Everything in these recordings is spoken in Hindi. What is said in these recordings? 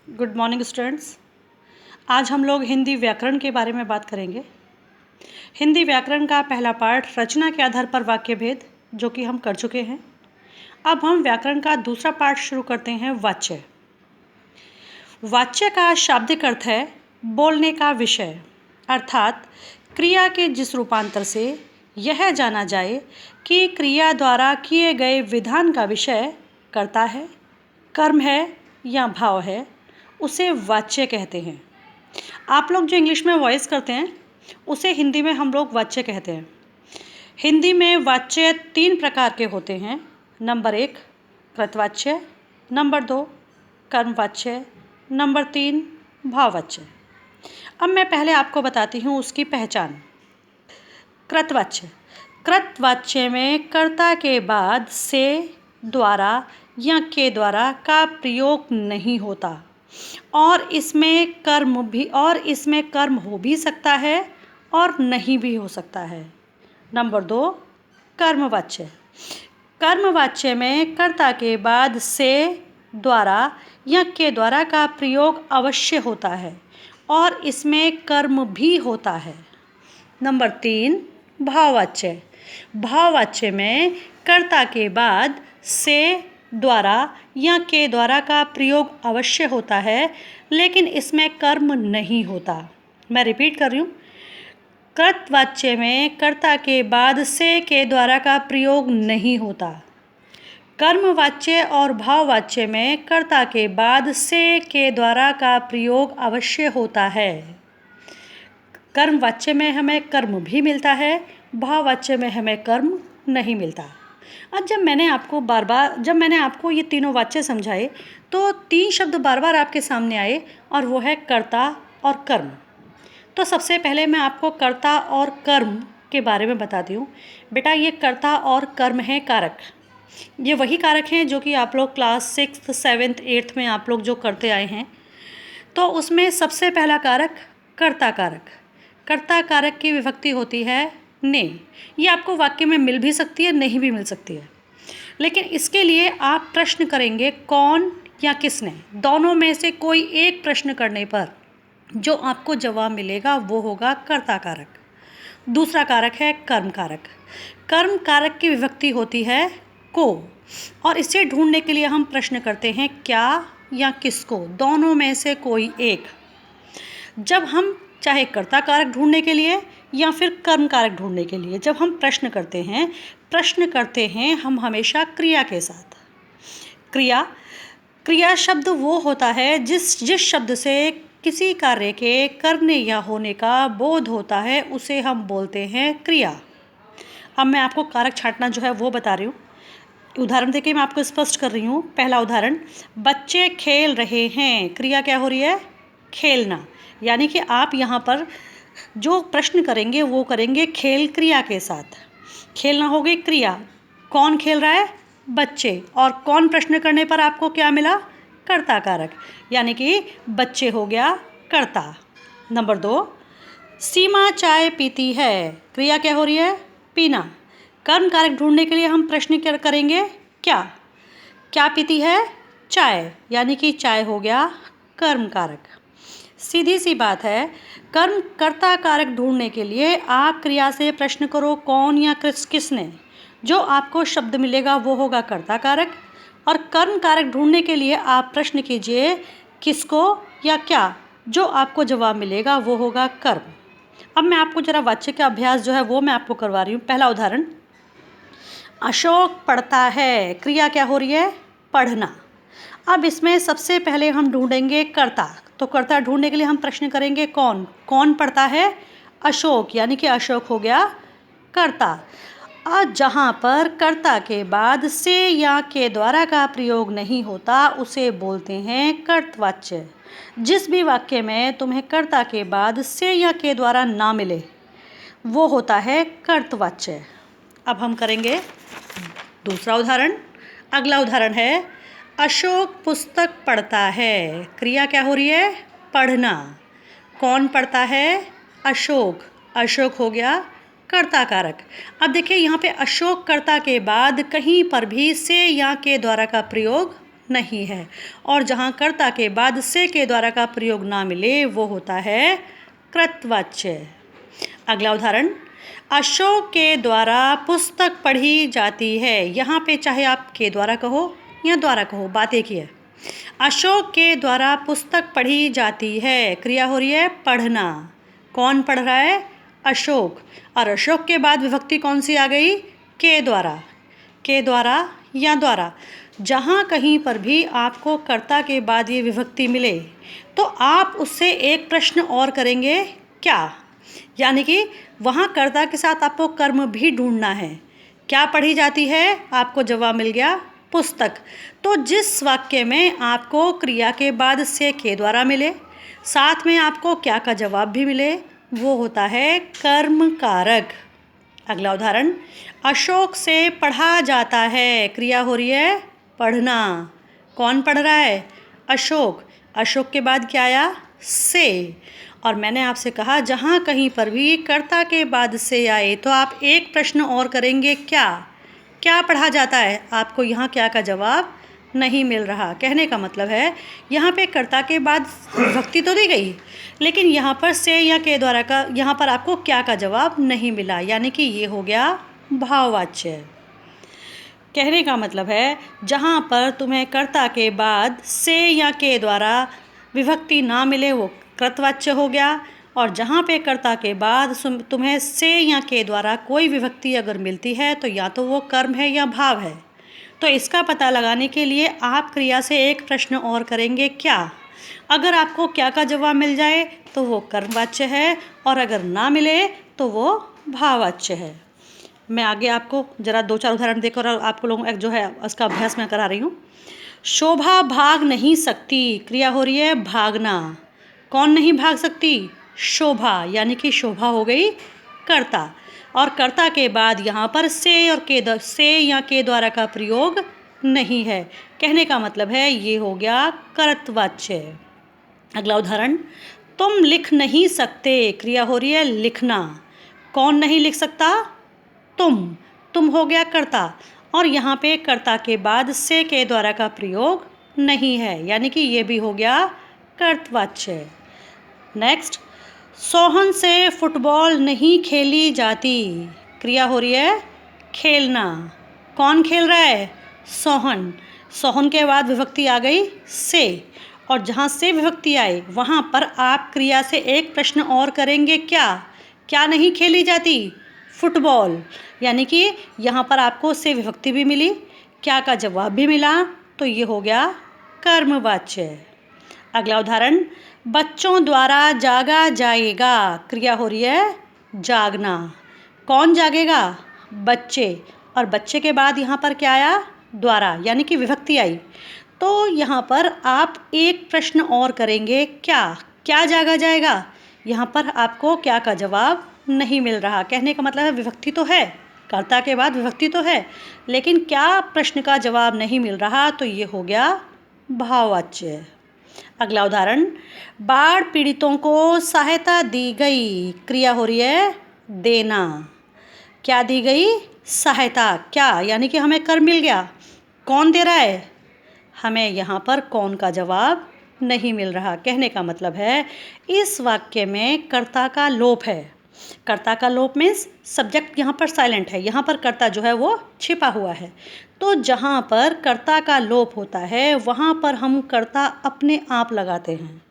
Good morning students. आज हम लोग हिंदी व्याकरण के बारे में बात करेंगे। हिंदी व्याकरण का पहला पार्ट रचना के आधार पर वाक्य भेद, जो कि हम कर चुके हैं। अब हम व्याकरण का दूसरा पार्ट शुरू करते हैं, वाच्य। वाच्य का शाब्दिक अर्थ है बोलने का विषय, अर्थात क्रिया के जिस रूपांतर से यह जाना जाए कि क्रिया द्वारा किए गए विधान का विषय कर्ता है, कर्म है या भाव है, उसे वाच्य कहते हैं। आप लोग जो इंग्लिश में वॉइस करते हैं उसे हिंदी में हम लोग वाच्य कहते हैं। हिंदी में वाच्य 3 प्रकार के होते हैं। नंबर 1 कृतवाच्य, नंबर 2 कर्मवाच्य, नंबर 3 भाववाच्य। अब मैं पहले आपको बताती हूँ उसकी पहचान। कृतवाच्य। कृतवाच्य में कर्ता के बाद से, द्वारा या के द्वारा का प्रयोग नहीं होता और इसमें कर्म हो भी सकता है और नहीं भी हो सकता है। नंबर 2 कर्मवाच्य। कर्मवाच्य में कर्ता के बाद से, द्वारा या के द्वारा का प्रयोग अवश्य होता है और इसमें कर्म भी होता है। नंबर 3 भाववाच्य। भाववाच्य में कर्ता के बाद से, द्वारा या के द्वारा का प्रयोग अवश्य होता है, लेकिन इसमें कर्म नहीं होता। मैं रिपीट कर रही हूँ। कृतवाच्य में कर्ता के बाद से, के द्वारा का प्रयोग नहीं होता। कर्मवाच्य और भाववाच्य में कर्ता के बाद से, के द्वारा का प्रयोग अवश्य होता है। कर्मवाच्य में हमें कर्म भी मिलता है, भाववाच्य में हमें कर्म नहीं मिलता। आज जब मैंने आपको ये तीनों वाच्य समझाए तो 3 शब्द बार बार आपके सामने आए और वो है कर्ता और कर्म। तो सबसे पहले मैं आपको कर्ता और कर्म के बारे में बताती हूँ। बेटा, ये कर्ता और कर्म है कारक। ये वही कारक हैं जो कि आप लोग क्लास 6th 7th 8th में आप लोग जो करते आए हैं। तो उसमें सबसे पहला कारक कर्ता कारक। कर्ता कारक की विभक्ति होती है ने। ये आपको वाक्य में मिल भी सकती है, नहीं भी मिल सकती है, लेकिन इसके लिए आप प्रश्न करेंगे कौन या किसने। दोनों में से कोई एक प्रश्न करने पर जो आपको जवाब मिलेगा वो होगा कर्ता कारक। दूसरा कारक है कर्म कारक। कर्म कारक की विभक्ति होती है को, और इसे ढूंढने के लिए हम प्रश्न करते हैं क्या या किसको, दोनों में से कोई एक। जब हम चाहे कर्ता कारक ढूंढने के लिए या फिर कर्म कारक ढूंढने के लिए जब हम प्रश्न करते हैं हम हमेशा क्रिया के साथ। क्रिया शब्द वो होता है जिस शब्द से किसी कार्य के करने या होने का बोध होता है, उसे हम बोलते हैं क्रिया। अब मैं आपको कारक छांटना जो है वो बता रही हूँ। उदाहरण देके मैं आपको स्पष्ट कर रही हूँ। पहला उदाहरण, बच्चे खेल रहे हैं। क्रिया क्या हो रही है? खेलना। यानी कि आप यहाँ पर जो प्रश्न करेंगे वो करेंगे खेल क्रिया के साथ। खेलना हो गई क्रिया। कौन खेल रहा है? बच्चे। और कौन प्रश्न करने पर आपको क्या मिला? कर्ता कारक, यानी कि बच्चे हो गया कर्ता। नंबर 2, सीमा चाय पीती है। क्रिया क्या हो रही है? पीना। कर्म कारक ढूंढने के लिए हम प्रश्न क्या करेंगे? क्या पीती है? चाय, यानी कि चाय हो गया कर्म कारक। सीधी सी बात है, कर्म कर्ता कारक ढूंढने के लिए आप क्रिया से प्रश्न करो कौन या किसने, जो आपको शब्द मिलेगा वो होगा कर्ता कारक। और कर्म कारक ढूंढने के लिए आप प्रश्न कीजिए किसको या क्या, जो आपको जवाब मिलेगा वो होगा कर्म। अब मैं आपको जरा वाच्य का अभ्यास जो है वो मैं आपको करवा रही हूँ। पहला उदाहरण, अशोक पढ़ता है। क्रिया क्या हो रही है? पढ़ना। अब इसमें सबसे पहले हम ढूंढेंगे कर्ता। तो कर्ता ढूंढने के लिए हम प्रश्न करेंगे कौन पढ़ता है? अशोक, यानी कि अशोक हो गया कर्ता। आज जहाँ पर कर्ता के बाद से या के द्वारा का प्रयोग नहीं होता उसे बोलते हैं कर्तवाच्य। जिस भी वाक्य में तुम्हें कर्ता के बाद से या के द्वारा ना मिले वो होता है कर्तवाच्य। अब हम करेंगे दूसरा उदाहरण। अगला उदाहरण है, अशोक पुस्तक पढ़ता है। क्रिया क्या हो रही है? पढ़ना। कौन पढ़ता है? अशोक। अशोक हो गया कर्ता कारक। अब देखिए यहाँ पे अशोक कर्ता के बाद कहीं पर भी से या के द्वारा का प्रयोग नहीं है। और जहाँ कर्ता के बाद से के द्वारा का प्रयोग ना मिले वो होता है कृतवाच्य। अगला उदाहरण, अशोक के द्वारा पुस्तक पढ़ी जाती है। यहाँ पे चाहे आप के द्वारा कहो या द्वारा कहो, बात एक ही है। अशोक के द्वारा पुस्तक पढ़ी जाती है, क्रिया हो रही है पढ़ना। कौन पढ़ रहा है? अशोक। और अशोक के बाद विभक्ति कौन सी आ गई? के द्वारा। के द्वारा या द्वारा। जहाँ कहीं पर भी आपको कर्ता के बाद ये विभक्ति मिले तो आप उससे एक प्रश्न और करेंगे, क्या? यानी कि वहाँ कर्ता के साथ आपको कर्म भी ढूंढना है। क्या पढ़ी जाती है? आपको जवाब मिल गया पुस्तक। तो जिस वाक्य में आपको क्रिया के बाद से के द्वारा मिले, साथ में आपको क्या का जवाब भी मिले, वो होता है कर्म कारक। अगला उदाहरण, अशोक से पढ़ा जाता है, क्रिया हो रही है पढ़ना। कौन पढ़ रहा है? अशोक। अशोक के बाद क्या आया? से। और मैंने आपसे कहा जहाँ कहीं पर भी कर्ता के बाद से आए तो आप एक प्रश्न और करेंगे, क्या? क्या पढ़ा जाता है? आपको यहाँ क्या का जवाब नहीं मिल रहा। कहने का मतलब है यहाँ पे कर्ता के बाद विभक्ति तो दी गई, लेकिन यहाँ पर से या के द्वारा का, यहाँ पर आपको क्या का जवाब नहीं मिला, यानी कि ये हो गया भाववाच्य। कहने का मतलब है जहाँ पर तुम्हें कर्ता के बाद से या के द्वारा विभक्ति ना मिले वो कृतवाच्य हो गया, और जहाँ पे कर्ता के बाद तुम्हें से या के द्वारा कोई विभक्ति अगर मिलती है तो या तो वो कर्म है या भाव है। तो इसका पता लगाने के लिए आप क्रिया से एक प्रश्न और करेंगे, क्या? अगर आपको क्या का जवाब मिल जाए तो वो कर्मवाच्य है, और अगर ना मिले तो वो भाववाच्य है। मैं आगे आपको ज़रा 2-4 उदाहरण देकर और आपको लोगों जो है उसका अभ्यास मैं करा रही हूँ। शोभा भाग नहीं सकती, क्रिया हो रही है भागना। कौन नहीं भाग सकती? शोभा, यानी कि शोभा हो गई कर्ता, और कर्ता के बाद यहाँ पर से और से या के द्वारा का प्रयोग नहीं है। कहने का मतलब है ये हो गया कर्तवाच्य। अगला उदाहरण, तुम लिख नहीं सकते, क्रिया हो रही है लिखना। कौन नहीं लिख सकता? तुम हो गया कर्ता, और यहाँ पे कर्ता के बाद से के द्वारा का प्रयोग नहीं है, यानी कि ये भी हो गया कर्तवाच्य। नेक्स्ट, सोहन से फुटबॉल नहीं खेली जाती, क्रिया हो रही है खेलना। कौन खेल रहा है? सोहन। सोहन के बाद विभक्ति आ गई से, और जहाँ से विभक्ति आए वहाँ पर आप क्रिया से एक प्रश्न और करेंगे, क्या? क्या नहीं खेली जाती? फुटबॉल। यानी कि यहाँ पर आपको से विभक्ति भी मिली, क्या का जवाब भी मिला, तो ये हो गया कर्मवाच्य। अगला उदाहरण, बच्चों द्वारा जागा जाएगा, क्रिया हो रही है जागना। कौन जागेगा? बच्चे। और बच्चे के बाद यहाँ पर क्या आया? द्वारा, यानी कि विभक्ति आई। तो यहाँ पर आप एक प्रश्न और करेंगे, क्या जागा जाएगा? यहाँ पर आपको क्या का जवाब नहीं मिल रहा। कहने का मतलब है विभक्ति तो है, कर्ता के बाद विभक्ति तो है, लेकिन क्या प्रश्न का जवाब नहीं मिल रहा, तो ये हो गया भाववाच्य। अगला उदाहरण, बाढ़ पीड़ितों को सहायता दी गई, क्रिया हो रही है देना। क्या दी गई? सहायता। क्या? यानी कि हमें कर मिल गया। कौन दे रहा है? हमें यहाँ पर कौन का जवाब नहीं मिल रहा। कहने का मतलब है इस वाक्य में कर्ता का लोप है। कर्ता का लोप मीन्स सब्जेक्ट यहाँ पर साइलेंट है, यहाँ पर कर्ता जो है वो छिपा हुआ है। तो जहाँ पर कर्ता का लोप होता है वहाँ पर हम कर्ता अपने आप लगाते हैं,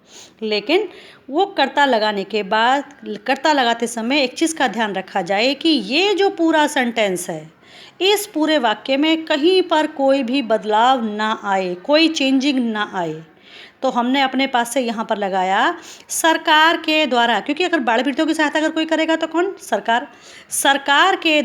लेकिन वो कर्ता लगाने के बाद कर्ता लगाते समय एक चीज़ का ध्यान रखा जाए कि ये जो पूरा सेंटेंस है इस पूरे वाक्य में कहीं पर कोई भी बदलाव ना आए, कोई चेंजिंग ना आए। तो हमने अपने पास से यहाँ पर लगाया सरकार के द्वारा, क्योंकि अगर बाढ़ पीड़ितों की सहायता अगर कोई करेगा तो कौन? सरकार। सरकार के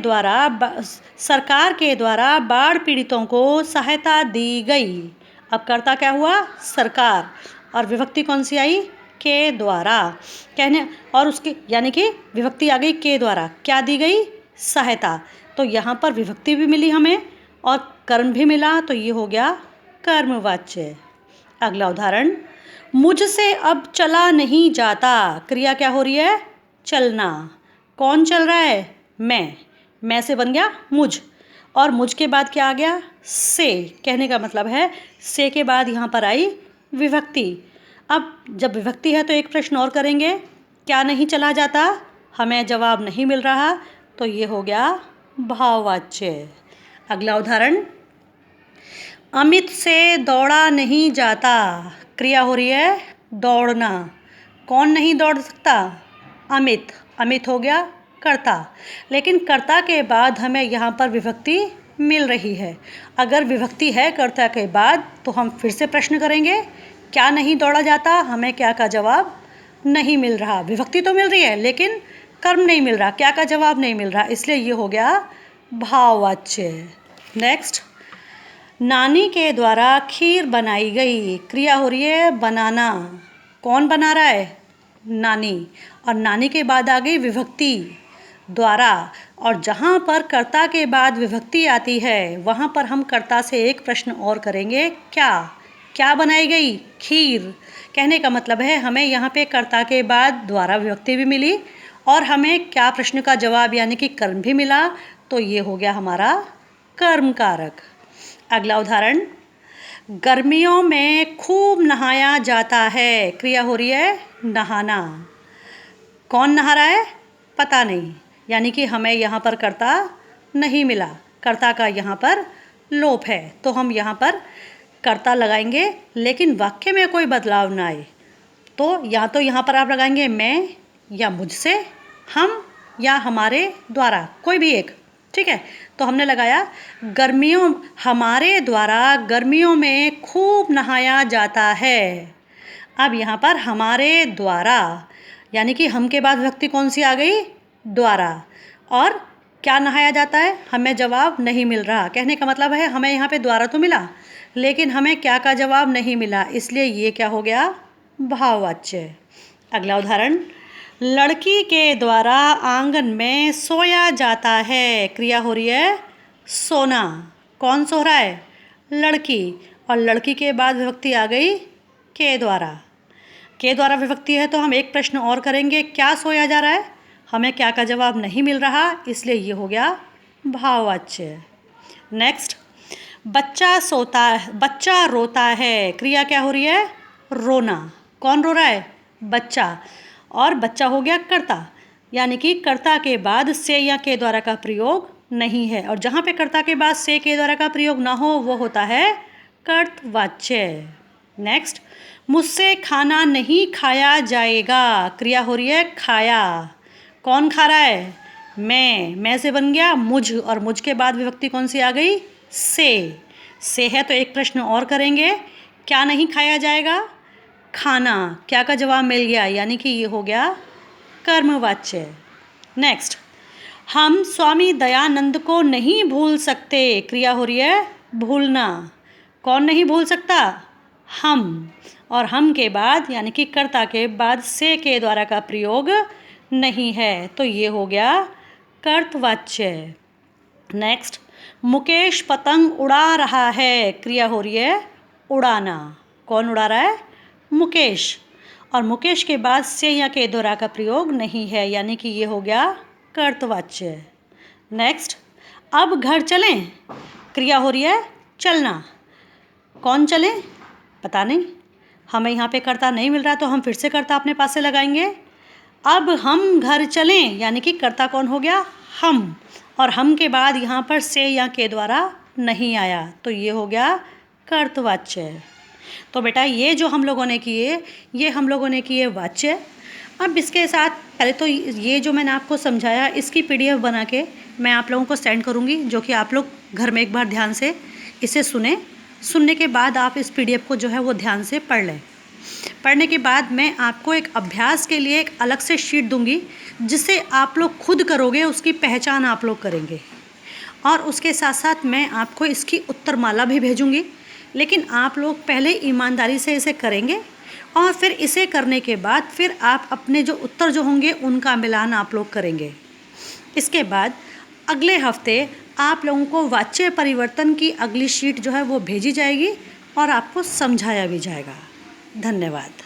द्वारा बाढ़ पीड़ितों को सहायता दी गई। अब कर्ता क्या हुआ? सरकार, और विभक्ति कौन सी आई? के द्वारा। कहने और उसकी यानी कि विभक्ति आ गई के द्वारा, क्या दी गई? सहायता। तो यहाँ पर विभक्ति भी मिली हमें और कर्म भी मिला, तो ये हो गया कर्मवाच्य। अगला उदाहरण, मुझसे अब चला नहीं जाता, क्रिया क्या हो रही है? चलना। कौन चल रहा है? मैं से बन गया मुझ, और मुझ के बाद क्या आ गया? से कहने का मतलब है से के बाद यहाँ पर आई विभक्ति। अब जब विभक्ति है तो एक प्रश्न और करेंगे, क्या नहीं चला जाता, हमें जवाब नहीं मिल रहा, तो ये हो गया भाववाच्य। अगला उदाहरण, अमित से दौड़ा नहीं जाता, क्रिया हो रही है दौड़ना। कौन नहीं दौड़ सकता, अमित। अमित हो गया कर्ता, लेकिन कर्ता के बाद हमें यहाँ पर विभक्ति मिल रही है। अगर विभक्ति है कर्ता के बाद तो हम फिर से प्रश्न करेंगे, क्या नहीं दौड़ा जाता, हमें क्या का जवाब नहीं मिल रहा। विभक्ति तो मिल रही है लेकिन कर्म नहीं मिल रहा, क्या का जवाब नहीं मिल रहा, इसलिए ये हो गया भाववाच्य। नेक्स्ट, नानी के द्वारा खीर बनाई गई, क्रिया हो रही है बनाना। कौन बना रहा है, नानी, और नानी के बाद आ गई विभक्ति द्वारा, और जहाँ पर कर्ता के बाद विभक्ति आती है वहाँ पर हम कर्ता से एक प्रश्न और करेंगे, क्या बनाई गई, खीर। कहने का मतलब है हमें यहाँ पे कर्ता के बाद द्वारा विभक्ति भी मिली और हमें क्या प्रश्न का जवाब यानी कि कर्म भी मिला, तो ये हो गया हमारा कर्म कारक। अगला उदाहरण, गर्मियों में खूब नहाया जाता है, क्रिया हो रही है नहाना। कौन नहा रहा है, पता नहीं, यानी कि हमें यहाँ पर कर्ता नहीं मिला, कर्ता का यहाँ पर लोप है, तो हम यहाँ पर कर्ता लगाएंगे लेकिन वाक्य में कोई बदलाव ना आए। तो यहाँ पर आप लगाएंगे मैं या मुझसे, हम या हमारे द्वारा, कोई भी एक, ठीक है। तो हमने लगाया गर्मियों, हमारे द्वारा गर्मियों में खूब नहाया जाता है। अब यहाँ पर हमारे द्वारा यानी कि हम के बाद विभक्ति कौन सी आ गई, द्वारा, और क्या नहाया जाता है, हमें जवाब नहीं मिल रहा। कहने का मतलब है हमें यहाँ पे द्वारा तो मिला लेकिन हमें क्या का जवाब नहीं मिला, इसलिए ये क्या हो गया, भाववाच्य। अगला उदाहरण, लड़की के द्वारा आंगन में सोया जाता है, क्रिया हो रही है सोना। कौन सो रहा है, लड़की, और लड़की के बाद विभक्ति आ गई के द्वारा विभक्ति है, तो हम एक प्रश्न और करेंगे, क्या सोया जा रहा है, हमें क्या का जवाब नहीं मिल रहा, इसलिए ये हो गया भाववाच्य। नेक्स्ट, बच्चा रोता है, क्रिया क्या हो रही है, रोना। कौन रो रहा है, बच्चा, और बच्चा हो गया कर्ता, यानी कि कर्ता के बाद से या के द्वारा का प्रयोग नहीं है, और जहाँ पे कर्ता के बाद से के द्वारा का प्रयोग ना हो वो होता है कर्तवाच्य। नेक्स्ट, मुझसे खाना नहीं खाया जाएगा, क्रिया हो रही है खाया। कौन खा रहा है, मैं से बन गया मुझ, और मुझ के बाद विभक्ति कौन सी आ गई, से है, तो एक प्रश्न और करेंगे, क्या नहीं खाया जाएगा, खाना, क्या का जवाब मिल गया, यानी कि ये हो गया कर्मवाच्य। नेक्स्ट, हम स्वामी दयानंद को नहीं भूल सकते, क्रिया हो रही है भूलना। कौन नहीं भूल सकता, हम, और हम के बाद यानी कि कर्ता के बाद से के द्वारा का प्रयोग नहीं है, तो ये हो गया कर्तवाच्य। नेक्स्ट, मुकेश पतंग उड़ा रहा है, क्रिया हो रही है उड़ाना। कौन उड़ा रहा है, मुकेश, और मुकेश के बाद से या के द्वारा का प्रयोग नहीं है, यानी कि ये हो गया कर्तवाच्य। नेक्स्ट, अब घर चलें, क्रिया हो रही है चलना। कौन चले, पता नहीं, हमें यहाँ पे कर्ता नहीं मिल रहा, तो हम फिर से कर्ता अपने पास से लगाएंगे। अब हम घर चलें, यानी कि कर्ता कौन हो गया, हम, और हम के बाद यहाँ पर से या के द्वारा नहीं आया, तो ये हो गया कर्तवाच्य। तो बेटा ये जो हम लोगों ने किए, ये हम लोगों ने किए वाच्य। अब इसके साथ पहले तो ये जो मैंने आपको समझाया इसकी PDF बना के मैं आप लोगों को सेंड करूँगी, जो कि आप लोग घर में एक बार ध्यान से इसे सुनने के बाद आप इस PDF को जो है वो ध्यान से पढ़ लें। पढ़ने के बाद मैं आपको एक अभ्यास के लिए एक अलग से शीट दूंगी, जिसे आप लोग खुद करोगे, उसकी पहचान आप लोग करेंगे, और उसके साथ साथ मैं आपको इसकी उत्तरमाला भी भेजूंगी। लेकिन आप लोग पहले ईमानदारी से इसे करेंगे और फिर इसे करने के बाद फिर आप अपने जो उत्तर जो होंगे उनका मिलान आप लोग करेंगे। इसके बाद अगले हफ्ते आप लोगों को वाच्य परिवर्तन की अगली शीट जो है वो भेजी जाएगी और आपको समझाया भी जाएगा। धन्यवाद।